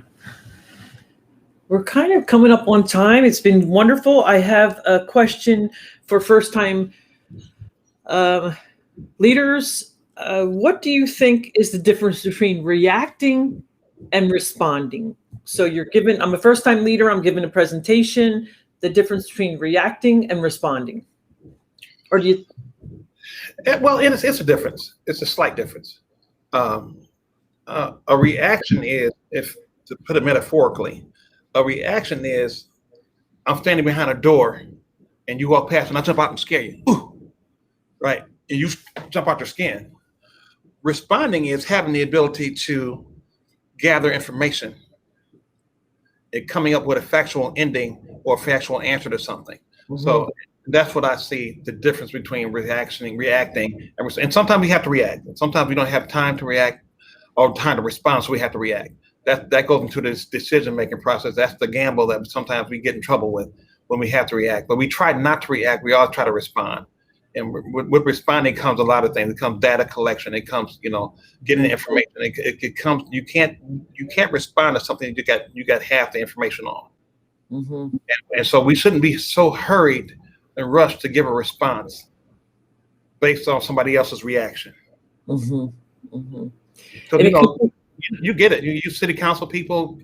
We're kind of coming up on time. It's been wonderful. I have a question for first-time leaders. What do you think is the difference between reacting and responding? So I'm a first-time leader, I'm giving a presentation, the difference between reacting and responding. Or do you? Well, it's a difference. It's a slight difference. A reaction is, if to put it metaphorically, a reaction is I'm standing behind a door and you walk past and I jump out and scare you. Ooh, right? And you jump out your skin. Responding is having the ability to gather information and coming up with a factual ending or factual answer to something. So That's what I see the difference between reacting, and sometimes we have to react. Sometimes we don't have time to react or time to respond, so we have to react. That goes into this decision-making process. That's the gamble that sometimes we get in trouble with when we have to react. But we try not to react. We all try to respond. And with responding comes a lot of things. It comes data collection. It comes, getting the information. It comes. You can't respond to something you got half the information on. Mm-hmm. And so we shouldn't be so hurried and rushed to give a response based on somebody else's reaction. Mm-hmm. Mm-hmm. So you get it. You city council people,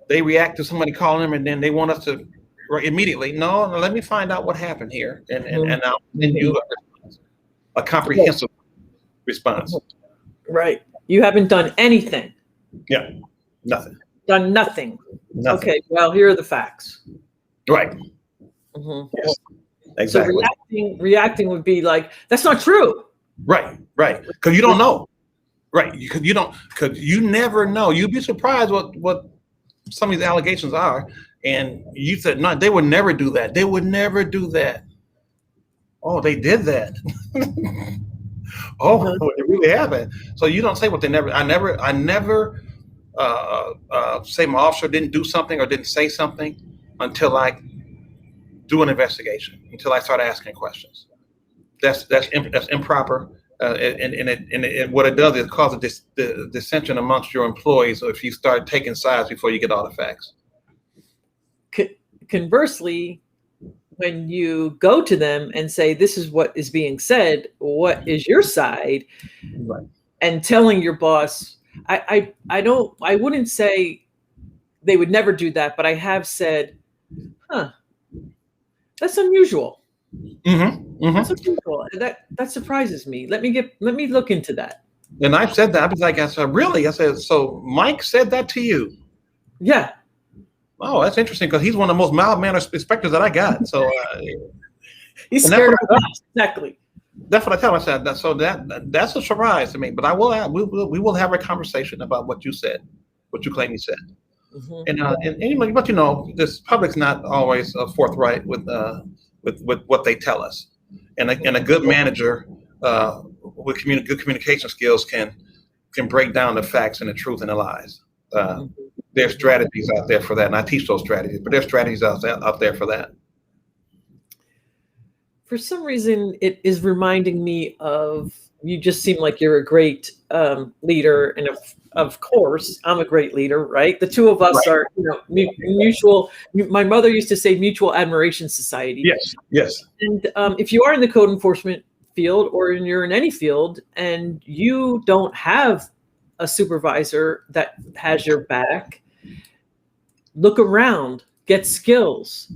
they react to somebody calling them, and then they want us to immediately. No, let me find out what happened here, and I'll send you a comprehensive response. Right. You haven't done anything. Yeah. Nothing. Done nothing. Nothing. Okay. Well, here are the facts. Right. Mm-hmm. Yes. Exactly. So reacting would be like, that's not true. Right. Because you don't know. Right. Because you never know. You'd be surprised what some of these allegations are. And you said, no, they would never do that. They would never do that. Oh, they did that. Oh, it really happened. So you don't say what they never. I never say my officer didn't do something or didn't say something until I do an investigation, until I start asking questions. That's improper. And what it does is cause a dissension amongst your employees if you start taking sides before you get all the facts. Conversely, when you go to them and say, this is what is being said, what is your side? Right. And telling your boss, I wouldn't say they would never do that, but I have said, that's unusual. Mm-hmm. Mm-hmm. That's unusual. That surprises me. Let me look into that. And I've said that. I said, really? I said, so Mike said that to you? Yeah. Oh, that's interesting because he's one of the most mild-mannered inspectors that I got. So he's scared of us. Exactly. That's what I tell him. I said that's a surprise to me. But we will have a conversation about what you said, what you claim you said. Mm-hmm. But this public's not always forthright with what they tell us. And a good manager with good communication skills can break down the facts and the truth and the lies. There's strategies out there for that, and I teach those strategies. But there's strategies out there for that. For some reason, it is reminding me of, you just seem like you're a great leader, and of course, I'm a great leader, right? The two of us are, mutual. My mother used to say mutual admiration society. Yes. And if you are in the code enforcement field, or you're in any field, and you don't have a supervisor that has your back, look around, get skills.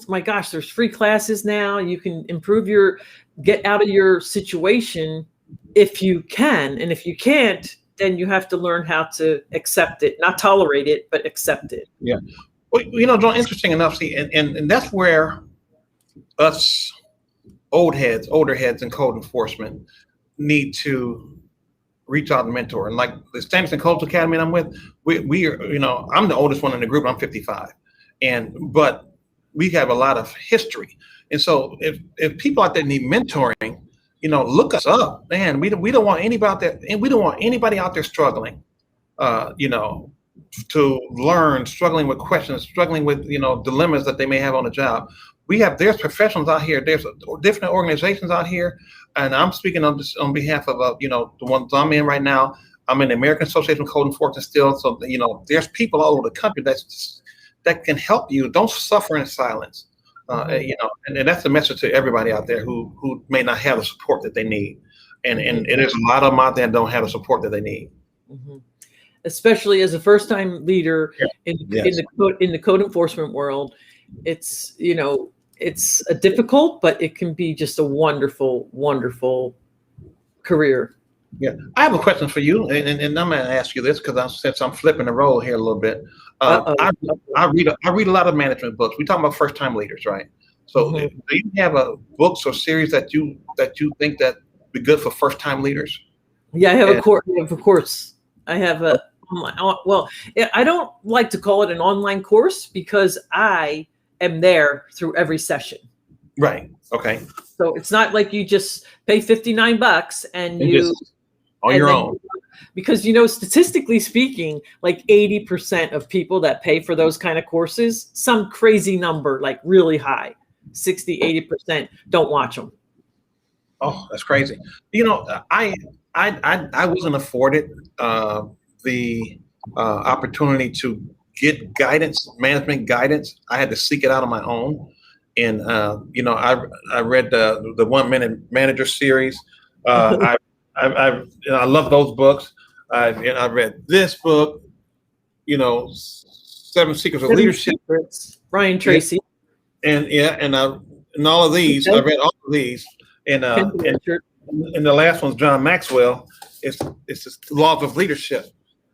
My gosh, there's free classes now. You can get out of your situation if you can. And if you can't, then you have to learn how to accept it, not tolerate it, but accept it. Yeah. Well, John, interesting enough, see, and that's where us older heads in code enforcement need to reach out and mentor. And like the Standards and Codes Academy I'm with, we are, I'm the oldest one in the group. I'm 55, but we have a lot of history. And so if people out there need mentoring, look us up, man. We don't want anybody out there, and we don't want anybody out there struggling, to learn, struggling with questions, struggling with, dilemmas that they may have on the job. There's professionals out here. There's different organizations out here. And I'm speaking on behalf of, the ones I'm in right now. I'm in the American Association of Code Enforcement still. So, there's people all over the country that can help you. Don't suffer in silence. And that's a message to everybody out there who may not have the support that they need. And there's a lot of them out there that don't have the support that they need. Mm-hmm. Especially as a first-time leader in the code enforcement world, it's a difficult, but it can be just a wonderful, wonderful career. Yeah, I have a question for you, and I'm going to ask you this because since I'm flipping the role here a little bit. I read a lot of management books. We talk about first-time leaders, right? So, do you have books or series that you think that be good for first-time leaders? Yeah, I have a course. Of course, I have a. Well, I don't like to call it an online course because I am there through every session. Right. Okay. So it's not like you just pay $59 and And you just on and your then own. because statistically speaking, like 80% of people that pay for those kind of courses, some crazy number, like really high, 60, 80% don't watch them. Oh, that's crazy. I wasn't afforded the opportunity to get guidance, management guidance. I had to seek it out on my own. And I read the 1 Minute Manager series. I love those books. I read this book. Seven Secrets of Seven Leadership. Secrets, Brian Yeah, Tracy, and all of these. I okay. read all of these. And Ken and Blanchard. and the last one's John Maxwell. It's the laws of leadership.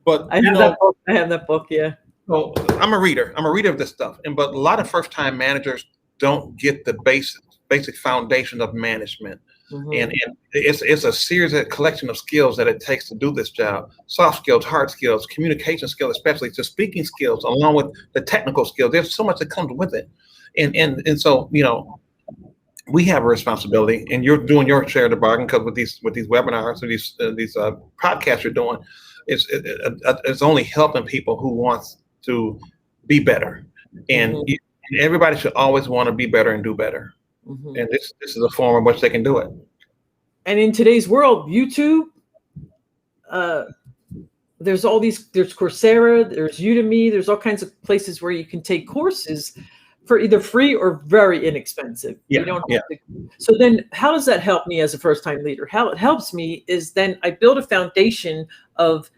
But I have that book. I have that book. Yeah. so I'm a reader. I'm a reader of this stuff. But a lot of first time managers don't get the basic foundation of management. Mhm. And it's a series of collection of skills that it takes to do this job. Soft skills, hard skills, communication skills, especially to speaking skills, along with the technical skills. There's so much that comes with it. And so we have a responsibility, and you're doing your share of the bargain because with these webinars or these podcasts you're doing, it's only helping people who wants to be better, and Mhm. everybody should always want to be better and do better, Mhm. and this is a form in which they can do it. And in today's world, YouTube, there's Coursera, there's Udemy, there's all kinds of places where you can take courses for either free or very inexpensive. Yeah, You don't yeah. have to. So then how does that help me as a first-time leader? How it helps me is then I build a foundation of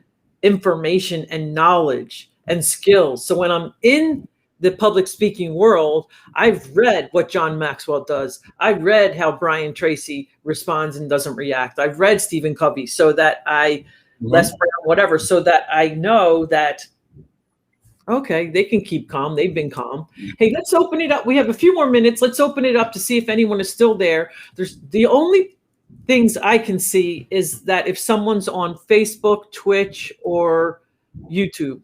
information and knowledge and skills. So when I'm in the public speaking world, I've read what John Maxwell does. I've read how Brian Tracy responds and doesn't react. I've read Stephen Covey so that Les Brown, whatever, so that I know that, okay, they can keep calm. They've been calm. Hey, let's open it up. We have a few more minutes. Let's open it up to see if anyone is still there. There's the only things I can see is that if someone's on Facebook, Twitch, or YouTube.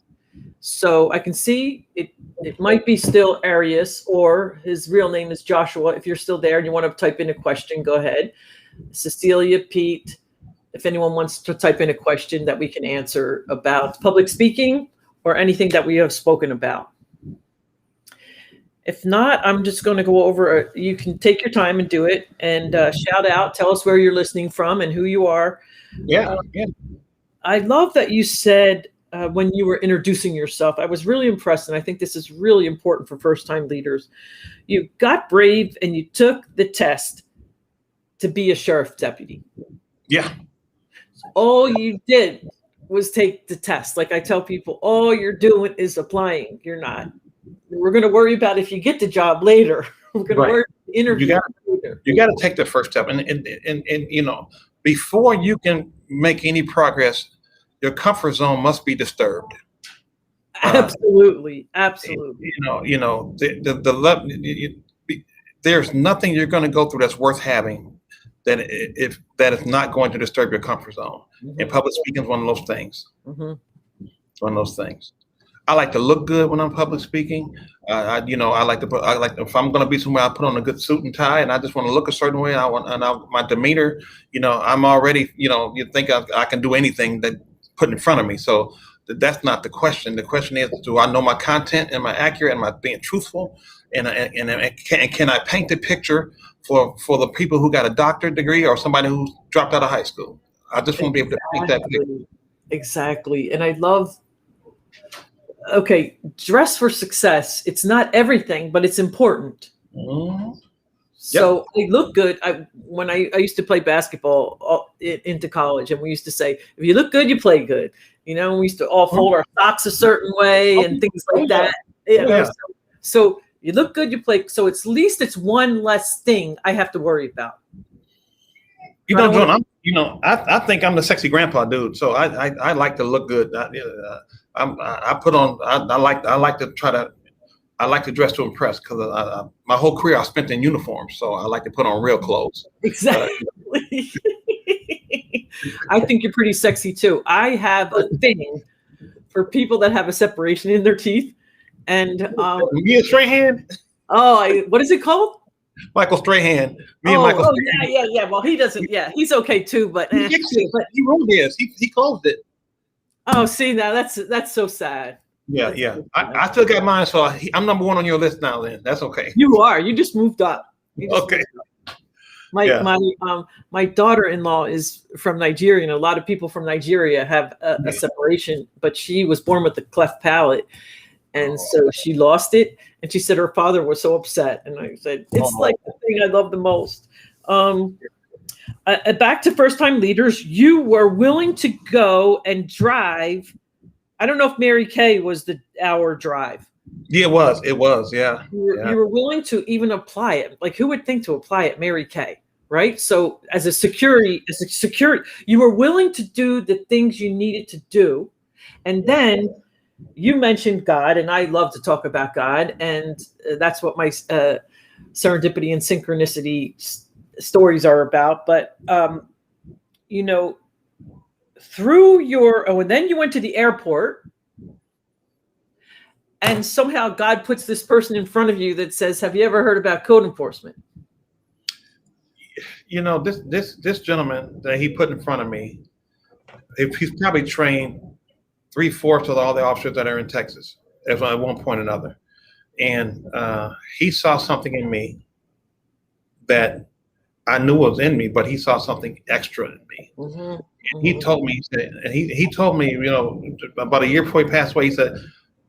So I can see it might be still Arius, or his real name is Joshua. If you're still there and you want to type in a question, go ahead. Cecilia, Pete, if anyone wants to type in a question that we can answer about public speaking or anything that we have spoken about. If not, I'm just going to go over. You can take your time and do it, and shout out, tell us where you're listening from and who you are. Yeah. I love that you said when you were introducing yourself, I was really impressed, and I think this is really important for first-time leaders. You got brave and you took the test to be a sheriff deputy. Yeah. All you did was take the test. Like I tell people, all you're doing is applying. You're not. We're going to worry about if you get the job later. We're going to worry about the interview later. You got to take the first step, and before you can make any progress, your comfort zone must be disturbed. Absolutely. There's nothing you're going to go through that's worth having that is not going to disturb your comfort zone. Mm-hmm. And public speaking is one of those things. Mm-hmm. It's one of those things. I like to look good when I'm public speaking. I like if I'm going to be somewhere, I put on a good suit and tie, and I just want to look a certain way. My demeanor, I'm already, you think I can do anything that put in front of me. So that's not the question. The question is, do I know my content? Am I accurate? Am I being truthful? And can I paint the picture for the people who got a doctorate degree or somebody who dropped out of high school? I just want to be able to paint that picture. Exactly. And I love, okay, dress for success. It's not everything, but it's important. Mm-hmm. So I look good. When I used to play basketball into college, and we used to say, if you look good, you play good. We used to all fold our socks a certain way and things like that. So you look good, you play. So at least it's one less thing I have to worry about. John, I think I'm the sexy grandpa dude. So I like to look good. I like to dress to impress because my whole career I spent in uniforms, so I like to put on real clothes. Exactly. I think you're pretty sexy too. I have a thing for people that have a separation in their teeth, and you get a straight hand. What is it called? Michael Strahan. Me and Oh, Michael oh Strahan. yeah. Well, he doesn't. Yeah, he's okay too. But He fixed it. He ruined his. He closed it. oh, see now that's so sad. Yeah, That's yeah. so sad. I still got mine, so I'm number one on your list now. Then that's okay. You are. You just moved up. You just Okay. moved up. My Yeah. my daughter-in-law is from Nigeria, and a lot of people from Nigeria have a separation. But she was born with the cleft palate, and so she lost it. And she said her father was so upset. And I said, it's like the thing I love the most. Back to first-time leaders, you were willing to go and drive. I don't know if Mary Kay was the hour drive. Yeah, it was. It was. Yeah. You were willing to even apply it. Like, who would think to apply it, Mary Kay, right? So as a security, you were willing to do the things you needed to do. And then you mentioned God, and I love to talk about God. And that's what my serendipity and synchronicity stories are about. But, through your, and then you went to the airport, and somehow God puts this person in front of you that says, have you ever heard about code enforcement? This gentleman that he put in front of me, he's probably trained 3/4 of all the officers that are in Texas at one point or another. And he saw something in me that I knew was in me, but he saw something extra in me. Mm-hmm. He told me, he told me, about a year before he passed away,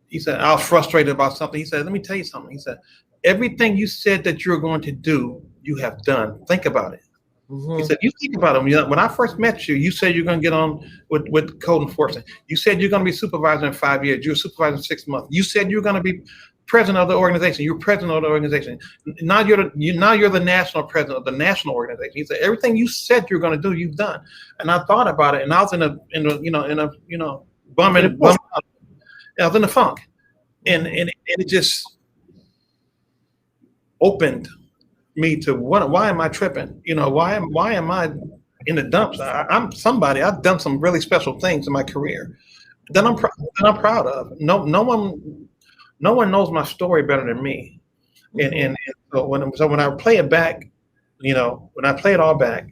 he said, I was frustrated about something. He said, let me tell you something. He said, everything you said that you're going to do, you have done. Think about it. Mm-hmm. He said, you think about it. When I first met you, you said you're going to get on with code enforcement. You said you're going to be supervisor in 5 years. You're a supervisor in 6 months. You said you're going to be president of the organization. You're president of the organization. Now you're the national president of the national organization. He said, everything you said you're going to do, you've done. And I thought about it, and I was in a bumming. I was in the funk, and it just opened me to why am I tripping? Why am I in the dumps? I'm somebody. I've done some really special things in my career that I'm proud of. No one knows my story better than me. And so when I play it back, when I play it all back,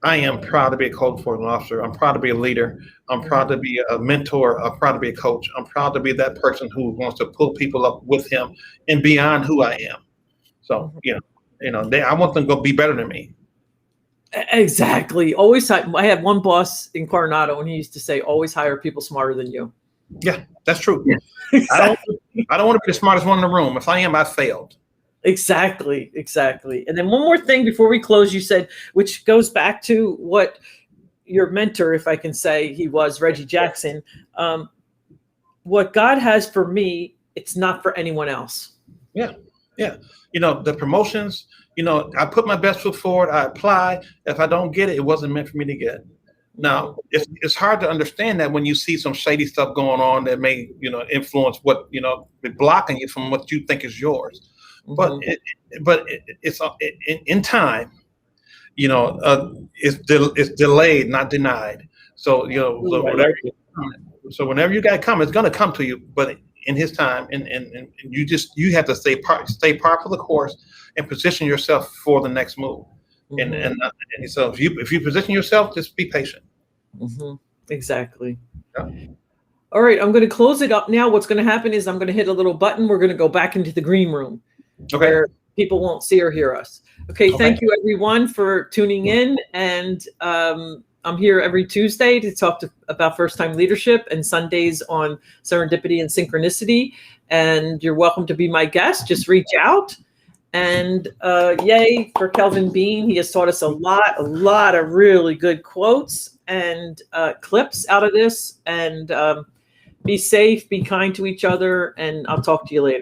I am proud to be a code enforcement officer. I'm proud to be a leader. I'm proud to be a mentor. I'm proud to be a coach. I'm proud to be that person who wants to pull people up with him and beyond who I am. So, I want them to go be better than me. Exactly. Always. I had one boss in Coronado, and he used to say, always hire people smarter than you. Yeah, that's true. Yeah. Exactly. I don't want to be the smartest one in the room. If I am, I failed. Exactly. And then one more thing before we close, you said, which goes back to what your mentor, if I can say, he was Reggie Jackson. What God has for me, it's not for anyone else. Yeah. The promotions, I put my best foot forward. I apply. If I don't get it, it wasn't meant for me to get. Now, it's hard to understand that when you see some shady stuff going on that may, influence what, be blocking you from what you think is yours. But it's in time, it's delayed, not denied. So whenever you got to come, it's going to come to you, but in His time, and you have to stay par for the course and position yourself for the next move. Mm-hmm. And so if you position yourself, just be patient. Mm-hmm. Exactly. Yeah. All right, I'm going to close it up now. What's going to happen is I'm going to hit a little button. We're going to go back into the green room. Okay. Where people won't see or hear us. Okay. Thank you everyone for tuning in. And I'm here every Tuesday to talk about first-time leadership, and Sundays on serendipity and synchronicity. And you're welcome to be my guest. Just reach out. And yay for Kelvin Beene. He has taught us a lot of really good quotes and clips out of this. And be safe, be kind to each other, and I'll talk to you later.